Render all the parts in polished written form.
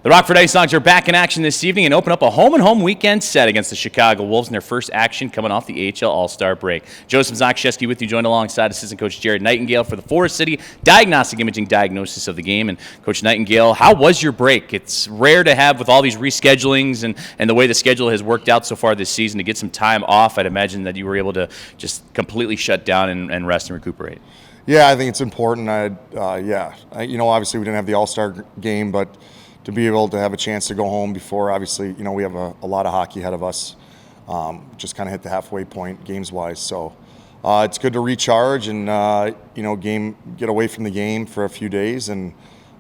The Rockford IceHogs are back in action this evening and open up a home-and-home weekend set against the Chicago Wolves in their first action coming off the AHL All-Star break. Joseph Zakshesky with you, joined alongside assistant coach Jared Nightingale for the Forest City Diagnostic Imaging diagnosis of the game. And Coach Nightingale, how was your break? It's rare to have with all these reschedulings and the way the schedule has worked out so far this season to get some time off. I'd imagine that you were able to just completely shut down and rest and recuperate. Yeah, I think it's important. Obviously we didn't have the All-Star game, but to be able to have a chance to go home before, obviously, we have a lot of hockey ahead of us. Just kind of hit the halfway point games-wise. So it's good to recharge and, get away from the game for a few days. And,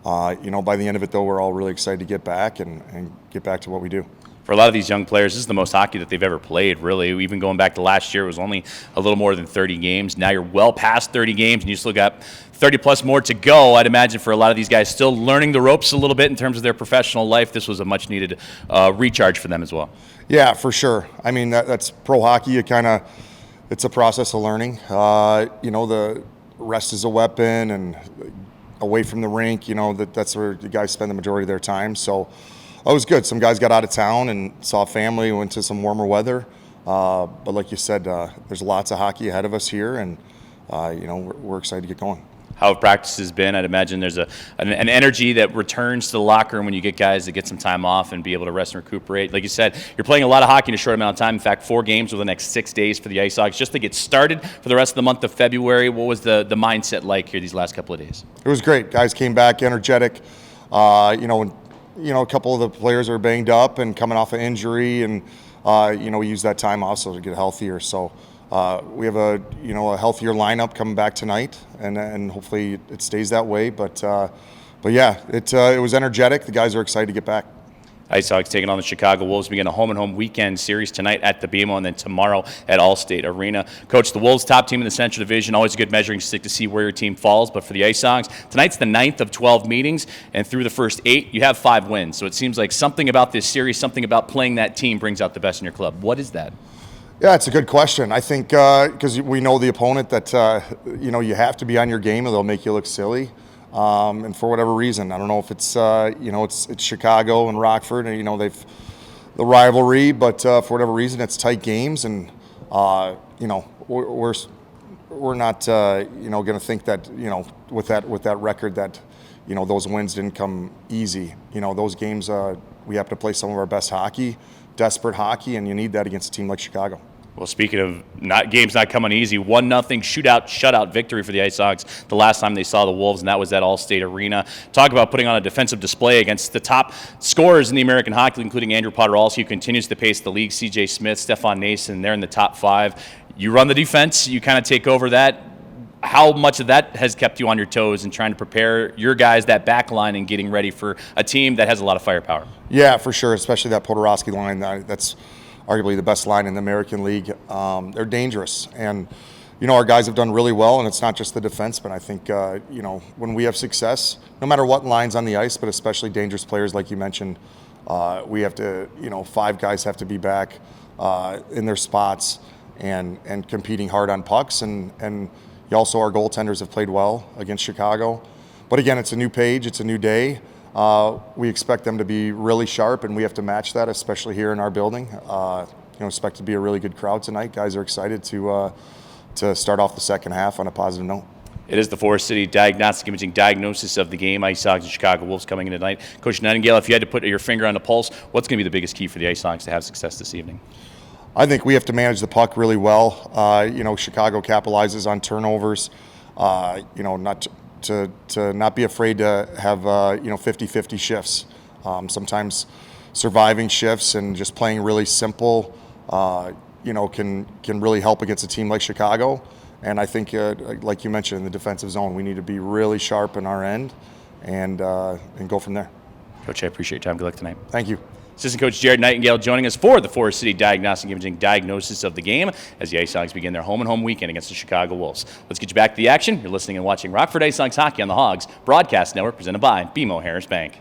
by the end of it, though, we're all really excited to get back and get back to what we do. For a lot of these young players, this is the most hockey that they've ever played, really. Even going back to last year, it was only a little more than 30 games. Now you're well past 30 games, and you still got 30-plus more to go. I'd imagine for a lot of these guys still learning the ropes a little bit in terms of their professional life, this was a much-needed recharge for them as well. Yeah, for sure. I mean, that's pro hockey. It's a process of learning. The rest is a weapon, and away from the rink, that's where the guys spend the majority of their time. So it was good. Some guys got out of town and saw family, went to some warmer weather. But like you said, there's lots of hockey ahead of us here, and we're excited to get going. How have practices been? I'd imagine there's an energy that returns to the locker room when you get guys to get some time off and be able to rest and recuperate. Like you said, you're playing a lot of hockey in a short amount of time. In fact, 4 games over the next 6 days for the IceHogs just to get started for the rest of the month of February. What was the mindset like here these last couple of days? It was great. Guys came back energetic. A couple of the players are banged up and coming off an injury, and we use that time also to get healthier. So we have a healthier lineup coming back tonight, and hopefully it stays that way. But yeah, it was energetic. The guys are excited to get back. IceHogs taking on the Chicago Wolves begin a home-and-home weekend series tonight at the BMO and then tomorrow at Allstate Arena. Coach, the Wolves, top team in the Central Division, always a good measuring stick to see where your team falls. But for the IceHogs, tonight's the 9th of 12 meetings, and through the first 8, you have 5 wins. So it seems like something about this series, something about playing that team brings out the best in your club. What is that? Yeah, it's a good question. I think because we know the opponent that, you have to be on your game or they'll make you look silly. And for whatever reason, I don't know if it's it's Chicago and Rockford, and they've the rivalry, but for whatever reason, it's tight games, and we're not going to think that with that record that those wins didn't come easy. Those games we have to play some of our best hockey, desperate hockey, and you need that against a team like Chicago. Well, speaking of games not coming easy, 1-0 shutout victory for the IceHogs the last time they saw the Wolves, and that was at Allstate Arena. Talk about putting on a defensive display against the top scorers in the American Hockey League, including Andrew Potter-Alsey, who continues to pace the league, C.J. Smith, Stefan Nason, they're in the top 5. You run the defense, you kind of take over that. How much of that has kept you on your toes and trying to prepare your guys, that back line, and getting ready for a team that has a lot of firepower? Yeah, for sure, especially that Potter-Alsey line. That's arguably the best line in the American League. They're dangerous, and our guys have done really well, and it's not just the defensemen. I think when we have success, no matter what line's on the ice, but especially dangerous players like you mentioned, we have to 5 guys have to be back in their spots and competing hard on pucks, and also our goaltenders have played well against Chicago. But again, it's a new page, it's a new day. We expect them to be really sharp, and we have to match that, especially here in our building. Expect to be a really good crowd tonight. Guys are excited to start off the second half on a positive note. It is the Forest City Diagnostic Imaging diagnosis of the game. IceHogs and Chicago Wolves coming in tonight. Coach Nightingale, if you had to put your finger on the pulse, what's going to be the biggest key for the IceHogs to have success this evening? I think we have to manage the puck really well. Chicago capitalizes on turnovers. To not be afraid to have 50-50 shifts. Sometimes surviving shifts and just playing really simple, can really help against a team like Chicago. And I think, like you mentioned, in the defensive zone, we need to be really sharp in our end and go from there. Coach, I appreciate your time. Good luck tonight. Thank you. Assistant Coach Jared Nightingale joining us for the Forest City Diagnostic Imaging diagnosis of the game as the IceHogs begin their home-and-home weekend against the Chicago Wolves. Let's get you back to the action. You're listening and watching Rockford IceHogs Hockey on the Hogs Broadcast Network, presented by BMO Harris Bank.